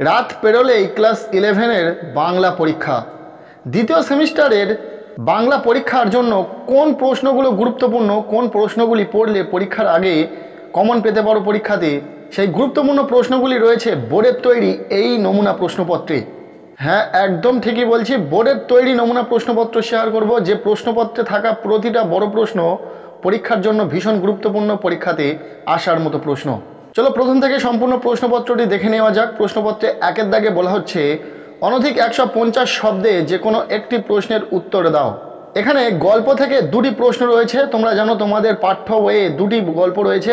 রাত পেরোলেই ক্লাস 11-এর বাংলা পরীক্ষা। দ্বিতীয় সেমিস্টারের বাংলা পরীক্ষার জন্য কোন প্রশ্নগুলো গুরুত্বপূর্ণ, কোন প্রশ্নগুলি পড়লে পরীক্ষার আগে কমন পেতে পারো পরীক্ষাতে, সেই গুরুত্বপূর্ণ প্রশ্নগুলি রয়েছে বোর্ডের তৈরি এই নমুনা প্রশ্নপত্রে। হ্যাঁ, একদম ঠিকই বলছি, বোর্ডের তৈরি নমুনা প্রশ্নপত্র শেয়ার করব, যে প্রশ্নপত্রে থাকা প্রতিটা বড় প্রশ্ন পরীক্ষার জন্য ভীষণ গুরুত্বপূর্ণ, পরীক্ষাতে আসার মতো প্রশ্ন। চলো প্রথম থেকে সম্পূর্ণ প্রশ্নপত্রটি দেখে নেওয়া যাক। প্রশ্নপত্রে একের দাগে বলা হচ্ছে অনধিক 150 শব্দে যে কোনো একটি প্রশ্নের উত্তর দাও। এখানে গল্প থেকে দুটি প্রশ্ন রয়েছে। তোমরা জানো তোমাদের পাঠ্য বইয়ে দুটি গল্প রয়েছে,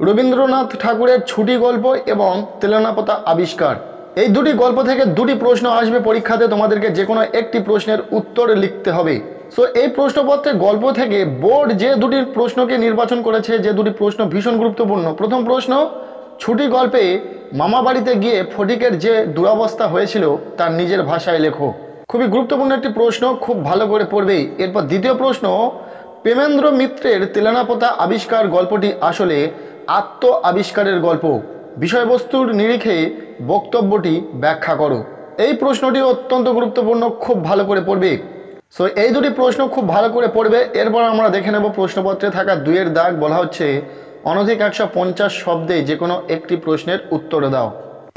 রবীন্দ্রনাথ ঠাকুরের ছুটি গল্প এবং তেলেনাপোতা আবিষ্কার। এই দুটি গল্প থেকে দুটি প্রশ্ন আসবে পরীক্ষাতে, তোমাদেরকে যে কোনো একটি প্রশ্নের উত্তর লিখতে হবে। সো এই প্রশ্নপত্রে গল্প থেকে বোর্ড যে দুটি প্রশ্নকে নির্বাচন করেছে, যে দুটি প্রশ্ন ভীষণ গুরুত্বপূর্ণ। প্রথম প্রশ্ন, ছুটি গল্পে মামা বাড়িতে গিয়ে ফটিকের যে দুরবস্থা হয়েছিল তার নিজের ভাষায় লেখো। খুবই গুরুত্বপূর্ণ একটি প্রশ্ন, খুব ভালো করে পড়বেই। এরপর দ্বিতীয় প্রশ্ন, প্রেমেন্দ্র মিত্রের তেলেনাপোতা আবিষ্কার গল্পটি আসলে আত্ম আবিষ্কারের গল্প, বিষয়বস্তুর নিরিখে বক্তব্যটি ব্যাখ্যা করো। এই প্রশ্নটি অত্যন্ত গুরুত্বপূর্ণ, খুব ভালো করে পড়বে। সো এই দুটি প্রশ্ন খুব ভালো করে পড়বে। এরপর আমরা দেখে নেব প্রশ্নপত্রে থাকা 2-এর দাগ। বলা হচ্ছে অনধিক 150 শব্দে যে কোনো একটি প্রশ্নের উত্তর দাও।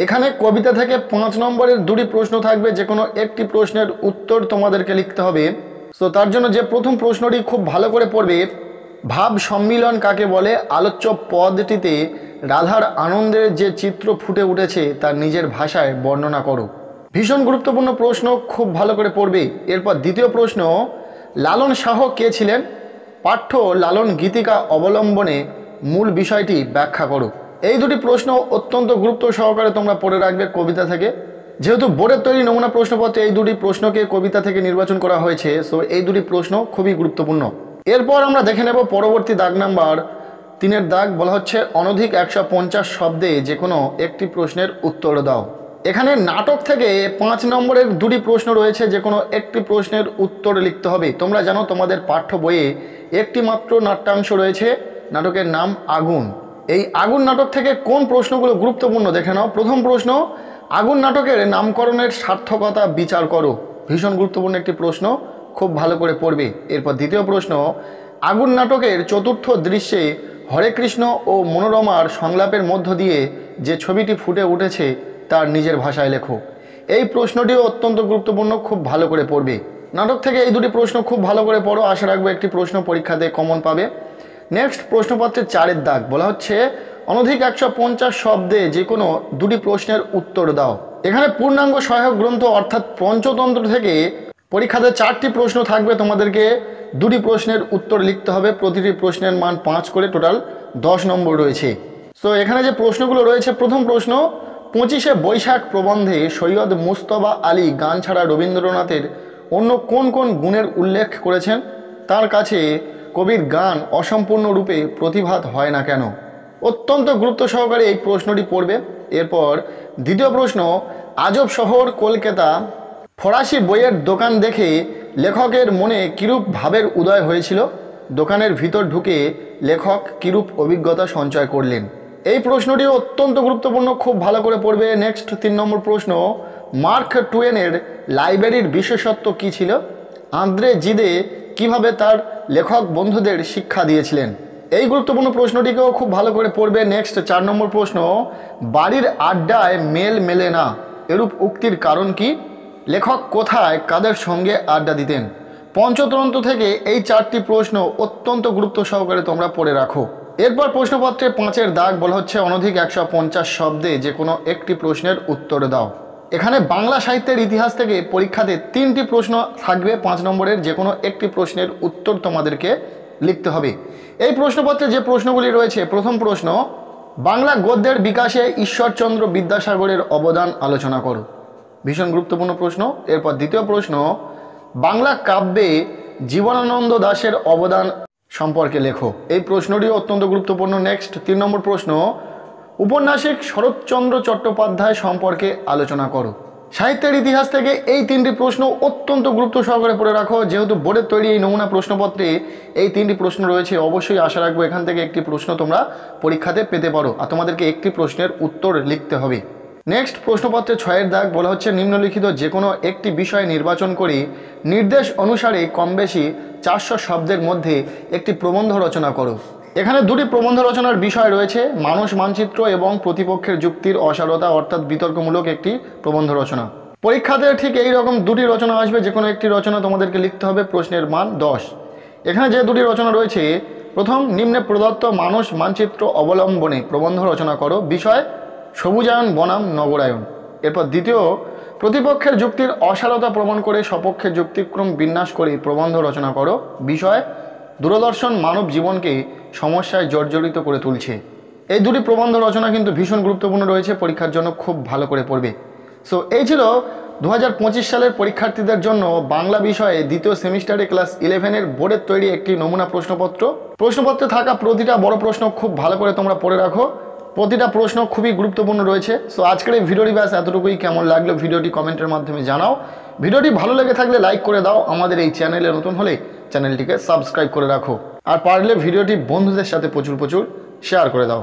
এখানে কবিতা থেকে 5 নম্বরের দুটি প্রশ্ন থাকবে, যে কোনো একটি প্রশ্নের উত্তর তোমাদেরকে লিখতে হবে। সো তার জন্য যে প্রথম প্রশ্নটি খুব ভালো করে পড়বে, ভাব সম্মিলন কাকে বলে, আলোচ্য পদটিতে রাধার আনন্দের যে চিত্র ফুটে উঠেছে তার নিজের ভাষায় বর্ণনা করো। ভীষণ গুরুত্বপূর্ণ প্রশ্ন, খুব ভালো করে পড়বে। এরপর দ্বিতীয় প্রশ্ন, লালন শাহ কে ছিলেন, পাঠ্য লালন গীতিকা অবলম্বনে মূল বিষয়টি ব্যাখ্যা করো। এই দুটি প্রশ্ন অত্যন্ত গুরুত্ব সহকারে তোমরা পড়ে রাখবে কবিতা থেকে। যেহেতু বোর্ডের তৈরি নমুনা প্রশ্নপত্রে এই দুটি প্রশ্নকে কবিতা থেকে নির্বাচন করা হয়েছে, সো এই দুটি প্রশ্ন খুবই গুরুত্বপূর্ণ। এরপর আমরা দেখে নেব পরবর্তী দাগ নাম্বার 3-এর দাগ। বলা হচ্ছে অনধিক 150 শব্দে যে কোনো একটি প্রশ্নের উত্তর দাও। এখানে নাটক থেকে 5 নম্বরের দুটি প্রশ্ন রয়েছে, যে কোনো একটি প্রশ্নের উত্তর লিখতে হবে। তোমরা জানো তোমাদের পাঠ্য বইয়ে একটি মাত্র নাট্যাংশ রয়েছে, নাটকের নাম আগুন। এই আগুন নাটক থেকে কোন প্রশ্নগুলো গুরুত্বপূর্ণ দেখে নাও। প্রথম প্রশ্ন, আগুন নাটকের নামকরণের সার্থকতা বিচার করো। ভীষণ গুরুত্বপূর্ণ একটি প্রশ্ন, খুব ভালো করে পড়বে। এরপর দ্বিতীয় প্রশ্ন, আগুন নাটকের চতুর্থ দৃশ্যে হরে কৃষ্ণ ও মনোরমার সংলাপের মধ্য দিয়ে যে ছবিটি ফুটে উঠেছে তার নিজের ভাষায় লেখো। এই প্রশ্নটিও অত্যন্ত গুরুত্বপূর্ণ, খুব ভালো করে পড়বে। নাটক থেকে এই দুটি প্রশ্ন খুব ভালো করে পড়ো, আশা রাখবো একটি প্রশ্ন পরীক্ষাতে কমন পাবে। নেক্সট প্রশ্নপত্রের 4-এর দাগ। বলা হচ্ছে অনধিক 150 শব্দে যে কোনো দুটি প্রশ্নের উত্তর দাও। এখানে পূর্ণাঙ্গ সহায়ক গ্রন্থ অর্থাৎ পঞ্চতন্ত্র থেকে পরীক্ষাতে 4টি প্রশ্ন থাকবে, তোমাদেরকে দুটি প্রশ্নের উত্তর লিখতে হবে। প্রতিটি প্রশ্নের মান 5 করে, টোটাল 10 নম্বর রয়েছে। সো এখানে যে প্রশ্নগুলো রয়েছে, প্রথম প্রশ্ন, 25শে বৈশাখ প্রবন্ধে সৈয়দ মুস্তফা আলী গান ছাড়া রবীন্দ্রনাথের অন্য কোন কোন গুণের উল্লেখ করেছেন, তার কাছে কবির গান অসম্পূর্ণ রূপে প্রতিভাত হয় না কেন। অত্যন্ত গুরুত্ব সহকারে এই প্রশ্নটি পড়বে। এরপর দ্বিতীয় প্রশ্ন, আজব শহর কলকাতা ফরাসি বইয়ের দোকান দেখে লেখকের মনে কিরূপ ভাবের উদয় হয়েছিল, দোকানের ভিতর ঢুকে লেখক কিরূপ অভিজ্ঞতা সঞ্চয় করলেন। এই প্রশ্নটি অত্যন্ত গুরুত্বপূর্ণ, খুব ভালো করে পড়বে। নেক্সট 3 নম্বর প্রশ্ন, মার্ক টুয়েনের লাইব্রেরির বিশেষত্ব কী ছিল, আন্দ্রে জিদে কিভাবে তার লেখক বন্ধুদের শিক্ষা দিয়েছিলেন। এই গুরুত্বপূর্ণ প্রশ্নটিকেও খুব ভালো করে পড়বে। নেক্সট 4 নম্বর প্রশ্ন, বাড়ির আড্ডায় মেল মেলে না এরূপ উক্তির কারণ কি, লেখক কোথায় কাদের সঙ্গে আড্ডা দিতেন। পঞ্চতন্ত্র থেকে এই 4টি প্রশ্ন অত্যন্ত গুরুত্ব সহকারে তোমরা পড়ে রাখো। এরপর প্রশ্নপত্রে 5-এর দাগ। বলা হচ্ছে অনধিক 150 শব্দে যে কোনো একটি প্রশ্নের উত্তর দাও। এখানে বাংলা সাহিত্যের ইতিহাস থেকে পরীক্ষাতে 3টি প্রশ্ন থাকবে, 5 নম্বরের যে কোনো একটি প্রশ্নের উত্তর তোমাদেরকে লিখতে হবে। এই প্রশ্নপত্রে যে প্রশ্নগুলি রয়েছে, প্রথম প্রশ্ন, বাংলা গদ্যের বিকাশে ঈশ্বরচন্দ্র বিদ্যাসাগরের অবদান আলোচনা করো। ভীষণ গুরুত্বপূর্ণ প্রশ্ন। এরপর দ্বিতীয় প্রশ্ন, বাংলা কাব্যে জীবনানন্দ দাশের অবদান সম্পর্কে লেখো। এই প্রশ্নটিও অত্যন্ত গুরুত্বপূর্ণ। নেক্সট 3 নম্বর প্রশ্ন, উপন্যাসিক শরৎচন্দ্র চট্টোপাধ্যায় সম্পর্কে আলোচনা করো। সাহিত্যের ইতিহাস থেকে এই 3টি প্রশ্ন অত্যন্ত গুরুত্ব সহকারে পড়ে রাখো। যেহেতু বোর্ডের তৈরি এই নমুনা প্রশ্নপত্রে এই 3টি প্রশ্ন রয়েছে, অবশ্যই আশা রাখবো এখান থেকে একটি প্রশ্ন তোমরা পরীক্ষাতে পেতে পারো, আর তোমাদেরকে একটি প্রশ্নের উত্তর লিখতে হবে। নেক্সট প্রশ্নপত্রে 6-এর দাগ বলা হচ্ছে নিম্নলিখিত যে কোনো একটি বিষয় নির্বাচন করে নির্দেশ অনুসারে কম বেশি 400 শব্দের মধ্যে একটি প্রবন্ধ রচনা করো। এখানে দুটি প্রবন্ধ রচনার বিষয় রয়েছে, মানুষ মানচিত্র এবং প্রতিপক্ষের যুক্তির অসারতা অর্থাৎ বিতর্কমূলক একটি প্রবন্ধ রচনা। পরীক্ষাতে ঠিক এই রকম দুটি রচনা আসবে, যে কোনো একটি রচনা তোমাদেরকে লিখতে হবে, প্রশ্নের মান 10। এখানে যে দুটি রচনা রয়েছে, প্রথম, নিম্নে প্রদত্ত মানুষ মানচিত্র অবলম্বনে প্রবন্ধ রচনা করো, বিষয় সবুজায়ন বনাম নগরায়ন। এরপর দ্বিতীয়, প্রতিপক্ষের যুক্তির অসারতা প্রমাণ করে সপক্ষের যুক্তিক্রম বিন্যাস করে প্রবন্ধ রচনা করো, বিষয় দূরদর্শন মানব জীবনকে সমস্যায় জর্জরিত করে তুলছে। এই দুটি প্রবন্ধ রচনা কিন্তু ভীষণ গুরুত্বপূর্ণ রয়েছে, পরীক্ষার জন্য খুব ভালো করে পড়বে। সো এই ছিল 2025 সালের পরীক্ষার্থীদের জন্য বাংলা বিষয়ে দ্বিতীয় সেমিস্টারে ক্লাস 11-এর বোর্ডের তৈরি একটি নমুনা প্রশ্নপত্র। প্রশ্নপত্রে থাকা প্রতিটা বড় প্রশ্ন খুব ভালো করে তোমরা পড়ে রাখো, প্রতিটা প্রশ্ন খুবই গুরুত্বপূর্ণ রয়েছে। সো আজকের এই ভিডিওটি ব্যাস এতটুকুই। কেমন লাগলো ভিডিওটি কমেন্টের মাধ্যমে জানাও। ভিডিওটি ভালো লেগে থাকলে লাইক করে দাও, আমাদের এই চ্যানেলে নতুন হলে চ্যানেলটিকে সাবস্ক্রাইব করে রাখো, আর পারলে ভিডিওটি বন্ধুদের সাথে প্রচুর শেয়ার করে দাও।